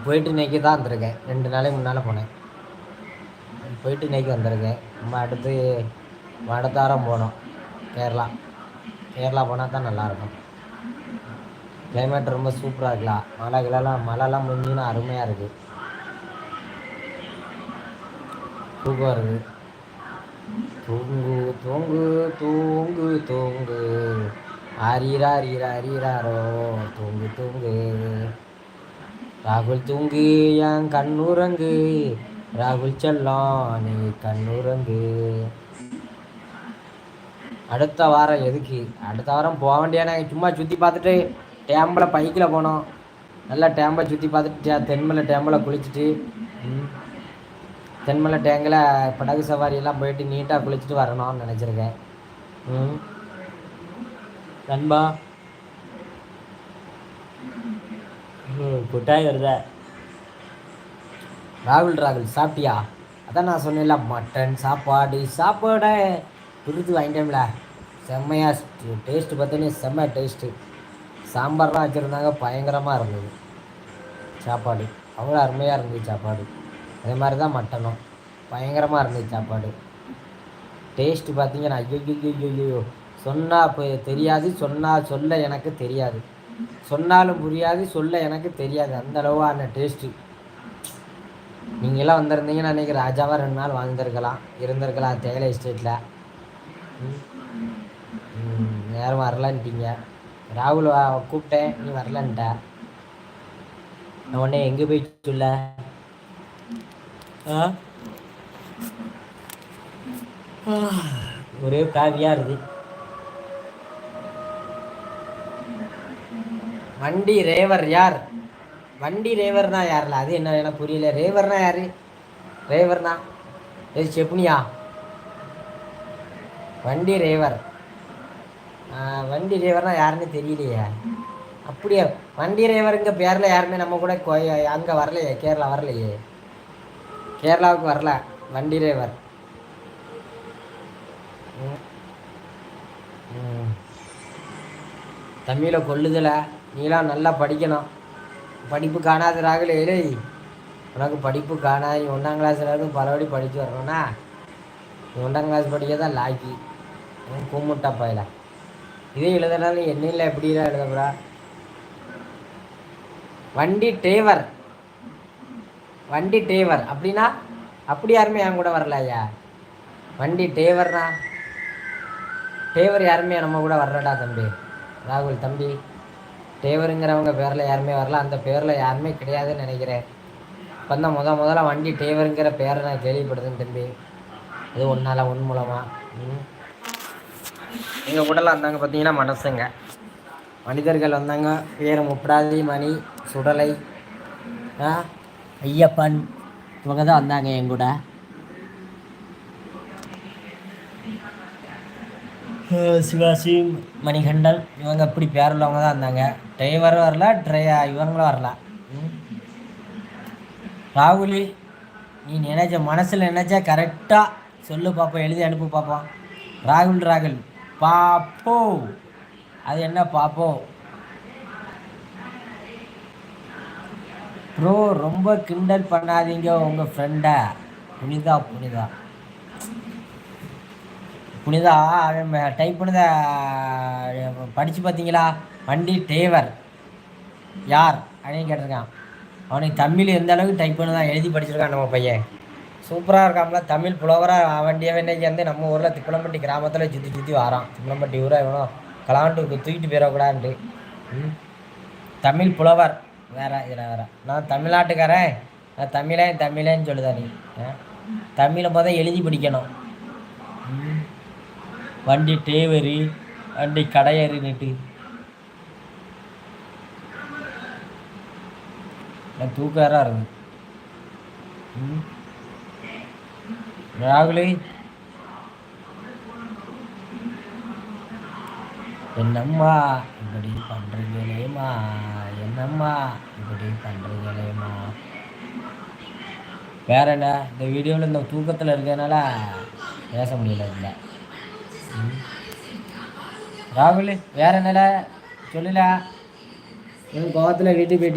போயிட்டு இன்றைக்கி தான் வந்திருக்கேன். 2 நாளைக்கு முன்னால் போனேன். போயிட்டு இன்றைக்கி வந்திருக்கேன். நம்ம அடுத்து அடுத்த வாரம் போனோம் கேரளா. கேரளா போனால் தான் நல்லாயிருக்கும். கிளைமேட் ரொம்ப சூப்பராக இருக்கலாம். மழைலாம் முடிஞ்சுன்னா அருமையாக இருக்குது. தூக்கம் வருது. தூங்கு தூங்கு தூங்கு தூங்கு ஆரீராரோ தூங்கு தூங்கு ராகுல் தூங்கு என் கண்ணுரங்கு ராகுல் செல்லம் நீ கண்ணுரங்கு. அடுத்த வாரம் எதுக்கு? அடுத்த வாரம் போக வேண்டியானே. சும்மா சுற்றி பார்த்துட்டு டேம்பில் பைக்கில் போனோம். நல்லா டேம்பை சுற்றி பார்த்துட்டு தென்மலை டேம்பில் குளிச்சுட்டு தென்மலை டேங்கில் படகு சவாரியெல்லாம் போயிட்டு நீட்டாக குளிச்சுட்டு வரணும்னு நினச்சிருக்கேன். நண்பா குட்டாய் வருதா? ராகுல் சாப்பிட்டியா? அதான் நான் சொன்னேன்ல, மட்டன் சாப்பாடை பிடித்து வாங்கிட்டேன்ல. செம்மையாக டேஸ்ட்டு பார்த்தோன்னே செம்ம டேஸ்ட்டு. சாம்பார்லாம் வச்சுருந்தாங்க, பயங்கரமாக இருந்தது சாப்பாடு. அவ்வளோ அருமையாக இருந்தது சாப்பாடு. அதே மாதிரி தான் மட்டனும் பயங்கரமாக இருந்தது சாப்பாடு. டேஸ்ட்டு பார்த்தீங்கன்னா ஐயோ சொன்னால் இப்போ தெரியாது, சொல்ல எனக்கு தெரியாது, சொன்னாலும் புரியாது, சொல்ல எனக்கு தெரியாது. அந்த அளவான டேஸ்ட்டு. நீங்களாம் வந்திருந்தீங்கன்னா அன்றைக்கி ராஜாவாக 2 நாள் இருந்திருக்கலாம் தேயிலை எஸ்டேட்டில். யாரும் வரலான்ட்டீங்க. ராகுல் கூப்பிட்டேன், நீ வரலன்ட்ட. நான் உடனே எங்கே போய் சொல்ல? ஒரே காவியாக இருக்குது. வண்டி ரேவர் யார்? வண்டி ரேவர்னா யாரில்ல? அது என்ன எனக்கு புரியல. ரேவர்னா யார்? ரேவர்னா எது செப்னியா? வண்டி ரேவர் யாருன்னு தெரியலையே. அப்படியே வண்டி ரேவருங்க பேரில் யாருமே நம்ம கூட அங்கே வரலையே, கேரளா வரலையே, கேரளாவுக்கு வரல வண்டி ரேவர். தமிழை கொள்ளுதலை. நீலாம் நல்லா படிக்கணும். படிப்பு காணாத ராகுல் ஏழை, உனக்கு படிப்பு காணாது. 1ஆம் கிளாஸ்லேருந்து பலபடி படித்து வரணும்னா 1ஆம் கிளாஸ் படிக்க தான் லாக்கி. கூமுட்டா பாயில இதே எழுதுனாலும் என்னையில் எப்படிலாம் எழுதப்படா. வண்டி டேவர் அப்படின்னா அப்படி யாருமே என் கூட வரல ஐயா. வண்டி டேவர்னா டேவர் யாருமே நம்ம கூட வரலடா தம்பி. ராகுல் தம்பி, டேவருங்கிறவங்க பேரில் யாருமே வரல. அந்த பேரில் யாருமே கிடையாதுன்னு நினைக்கிறேன். இப்போ தான் முதல்ல வண்டி டேவருங்கிற பேரை நான் கேள்விப்படுதுன்னு தம்பி. அது உன் மூலமாக எங்கள் கூடலாம் வந்தாங்க பார்த்தீங்கன்னா மனசுங்க மனிதர்கள் வந்தாங்க. பேர் முப்படாதி, மணி, சுடலை, ஐயப்பன், இவங்க தான் வந்தாங்க என் கூட. சிவாசி, மணிகண்டன், இவங்க இப்படி பேர் உள்ளவங்க தான் இருந்தாங்க. டிரைவரும் வரல, இவங்களும் வரல. ராகுல், நீ மனசில் நினைச்சா கரெக்டாக சொல்லு பார்ப்போம், எழுதி அனுப்பு பார்ப்போம். ராகுல் பாப்போ, அது என்ன பாப்போ ப்ரோ? ரொம்ப கிண்டல் பண்ணாதீங்க உங்கள் ஃப்ரெண்டை. புனிதா அவன் டைப் பண்ணத படித்து பார்த்தீங்களா? வண்டி டேவர் யார் அப்படின்னு கேட்டிருக்கான். அவனுக்கு தமிழ் எந்த அளவுக்கு டைப் பண்ண தான் எழுதி படிச்சிருக்கான் நம்ம பையன். சூப்பராக இருக்காங்களா தமிழ் புலவராக. வண்டியை இன்னைக்கு வந்து நம்ம ஊரில் திப்பலம்பட்டி கிராமத்தில் சுற்றி வரான். திப்பலம்பட்டி ஊராக இவனோ கலாண்டுக்கு தூக்கிட்டு போயிடக்கூடாதுன்ட்டு. தமிழ் புலவர் வேறு. நான் தமிழ்நாட்டுக்காரன், நான் தமிழேன்னு சொல்லுதா நீ? தமிழை எழுதி படிக்கணும். வண்டி டேவரு, வண்டி கடையறுன்னுட்டு தூக்காரா இருக்கு. ராகுல், என்னம்மா இப்படி பண்ணுறீங்களேம்மா, வேற என்ன? இந்த வீடியோவில் இந்த தூக்கத்தில் இருக்கிறதுனால பேச முடியல. இல்லை ராகுல், வேற என்னல சொல்லல? கோவத்தில் வீட்டுக்கு போயிட்டி?